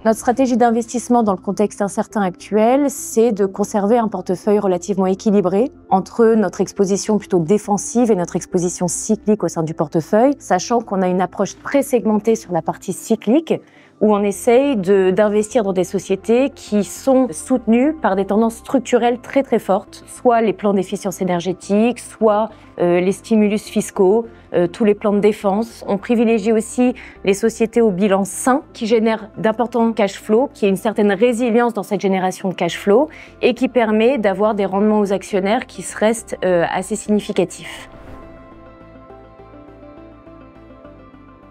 Notre stratégie d'investissement dans le contexte incertain actuel, c'est de conserver un portefeuille relativement équilibré entre notre exposition plutôt défensive et notre exposition cyclique au sein du portefeuille, sachant qu'on a une approche très segmentée sur la partie cyclique, où on essaye d'investir dans des sociétés qui sont soutenues par des tendances structurelles très très fortes, soit les plans d'efficience énergétique, soit les stimulus fiscaux, tous les plans de défense. On privilégie aussi les sociétés au bilan sain qui génèrent d'importants cash flows, qui a une certaine résilience dans cette génération de cash flow et qui permet d'avoir des rendements aux actionnaires qui restent assez significatifs.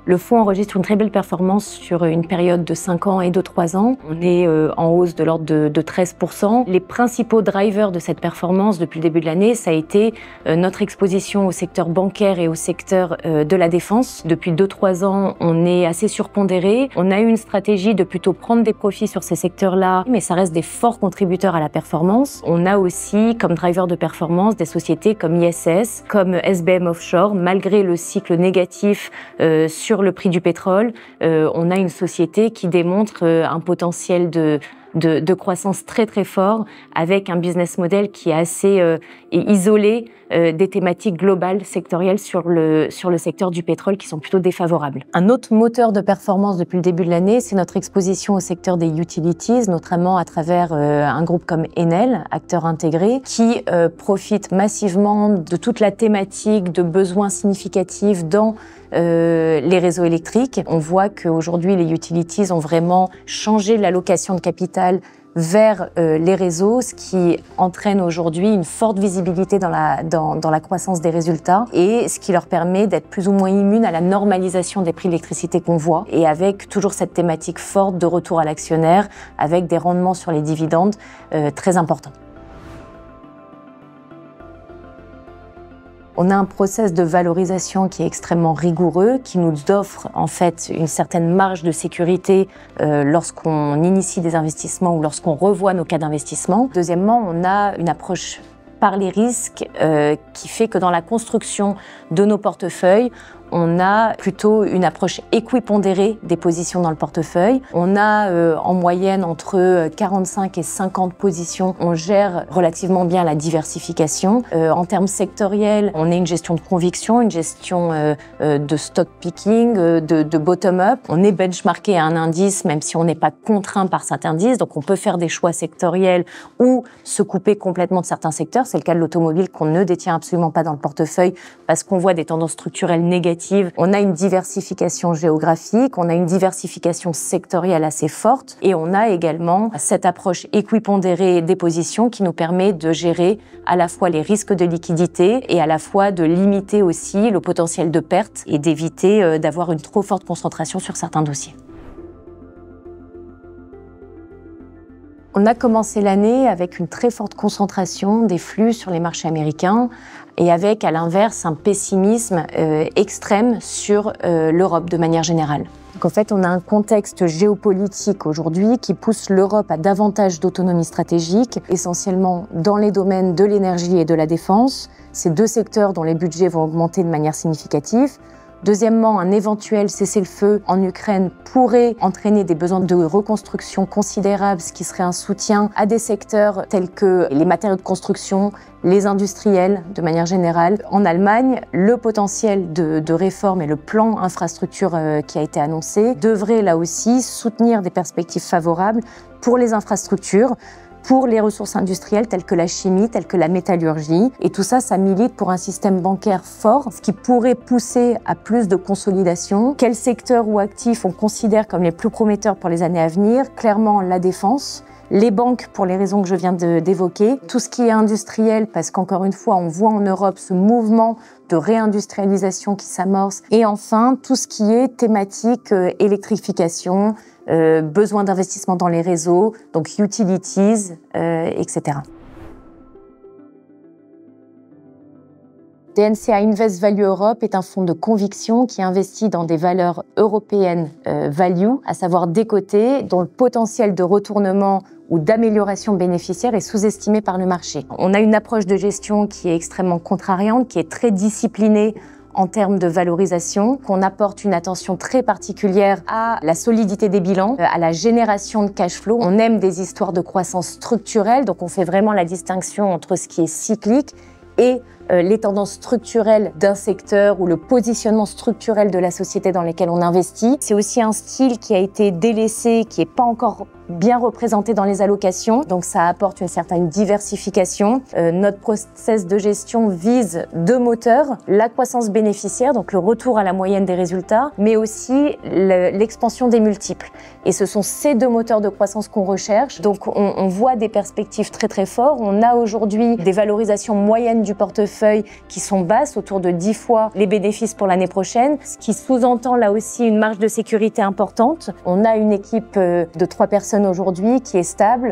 Le fonds enregistre une très belle performance sur une période de 5 ans et de 3 ans. On est en hausse de l'ordre de 13%. Les principaux drivers de cette performance depuis le début de l'année, ça a été notre exposition au secteur bancaire et au secteur de la défense. Depuis 2-3 ans, on est assez surpondéré. On a eu une stratégie de plutôt prendre des profits sur ces secteurs-là, mais ça reste des forts contributeurs à la performance. On a aussi comme driver de performance des sociétés comme ISS, comme SBM Offshore, malgré le cycle négatif sur le prix du pétrole, on a une société qui démontre un potentiel de croissance très très fort avec un business model qui est assez isolé des thématiques globales sectorielles sur le secteur du pétrole qui sont plutôt défavorables. Un autre moteur de performance depuis le début de l'année, c'est notre exposition au secteur des utilities, notamment à travers un groupe comme Enel, acteur intégré, qui profite massivement de toute la thématique de besoins significatifs dans les réseaux électriques. On voit qu'aujourd'hui, les utilities ont vraiment changé l'allocation de capital vers les réseaux, ce qui entraîne aujourd'hui une forte visibilité dans la croissance des résultats et ce qui leur permet d'être plus ou moins immunes à la normalisation des prix de l'électricité qu'on voit et avec toujours cette thématique forte de retour à l'actionnaire avec des rendements sur les dividendes très importants. On a un process de valorisation qui est extrêmement rigoureux, qui nous offre en fait une certaine marge de sécurité lorsqu'on initie des investissements ou lorsqu'on revoit nos cas d'investissement. Deuxièmement, on a une approche par les risques qui fait que dans la construction de nos portefeuilles, on a plutôt une approche équipondérée des positions dans le portefeuille. On a en moyenne entre 45 et 50 positions. On gère relativement bien la diversification. En termes sectoriels, on a une gestion de conviction, une gestion de stock picking, de bottom-up. On est benchmarké à un indice, même si on n'est pas contraint par cet indice. Donc on peut faire des choix sectoriels ou se couper complètement de certains secteurs. C'est le cas de l'automobile qu'on ne détient absolument pas dans le portefeuille parce qu'on voit des tendances structurelles négatives. On a une diversification géographique, on a une diversification sectorielle assez forte et on a également cette approche équipondérée des positions qui nous permet de gérer à la fois les risques de liquidité et à la fois de limiter aussi le potentiel de perte et d'éviter d'avoir une trop forte concentration sur certains dossiers. On a commencé l'année avec une très forte concentration des flux sur les marchés américains et avec, à l'inverse, un pessimisme extrême sur l'Europe de manière générale. Donc en fait, on a un contexte géopolitique aujourd'hui qui pousse l'Europe à davantage d'autonomie stratégique, essentiellement dans les domaines de l'énergie et de la défense. Ces deux secteurs dont les budgets vont augmenter de manière significative. Deuxièmement, un éventuel cessez-le-feu en Ukraine pourrait entraîner des besoins de reconstruction considérables, ce qui serait un soutien à des secteurs tels que les matériaux de construction, les industriels de manière générale. En Allemagne, le potentiel de réforme et le plan infrastructure qui a été annoncé devrait là aussi soutenir des perspectives favorables pour les infrastructures, pour les ressources industrielles telles que la chimie, telles que la métallurgie. Et tout ça, ça milite pour un système bancaire fort, ce qui pourrait pousser à plus de consolidation. Quels secteurs ou actifs on considère comme les plus prometteurs pour les années à venir? Clairement, la défense. Les banques, pour les raisons que je viens d'évoquer. Tout ce qui est industriel, parce qu'encore une fois, on voit en Europe ce mouvement de réindustrialisation qui s'amorce. Et enfin, tout ce qui est thématique électrification, besoin d'investissement dans les réseaux, donc utilities, etc. DNCA Invest Value Europe est un fonds de conviction qui investit dans des valeurs européennes value, à savoir décotées, dont le potentiel de retournement ou d'amélioration bénéficiaire est sous-estimé par le marché. On a une approche de gestion qui est extrêmement contrariante, qui est très disciplinée en termes de valorisation, qu'on apporte une attention très particulière à la solidité des bilans, à la génération de cash flow. On aime des histoires de croissance structurelle, donc on fait vraiment la distinction entre ce qui est cyclique et les tendances structurelles d'un secteur ou le positionnement structurel de la société dans laquelle on investit. C'est aussi un style qui a été délaissé, qui n'est pas encore bien représenté dans les allocations, donc ça apporte une certaine diversification. Notre process de gestion vise deux moteurs, la croissance bénéficiaire, donc le retour à la moyenne des résultats, mais aussi l'expansion des multiples. Et ce sont ces deux moteurs de croissance qu'on recherche. Donc on voit des perspectives très très fortes. On a aujourd'hui des valorisations moyennes du portefeuille qui sont basses, autour de 10 fois les bénéfices pour l'année prochaine, ce qui sous-entend là aussi une marge de sécurité importante. On a une équipe de 3 personnes aujourd'hui qui est stable.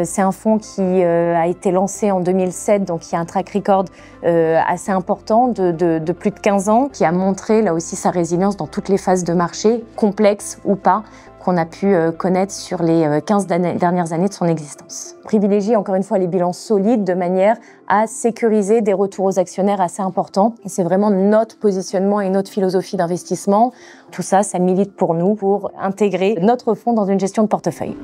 C'est un fonds qui a été lancé en 2007, donc qui a un track record assez important de plus de 15 ans, qui a montré là aussi sa résilience dans toutes les phases de marché, complexes ou pas, qu'on a pu connaître sur les 15 dernières années de son existence. On privilégie encore une fois les bilans solides de manière à sécuriser des retours aux actionnaires assez importants. C'est vraiment notre positionnement et notre philosophie d'investissement. Tout ça, ça milite pour nous pour intégrer notre fonds dans une gestion de portefeuille.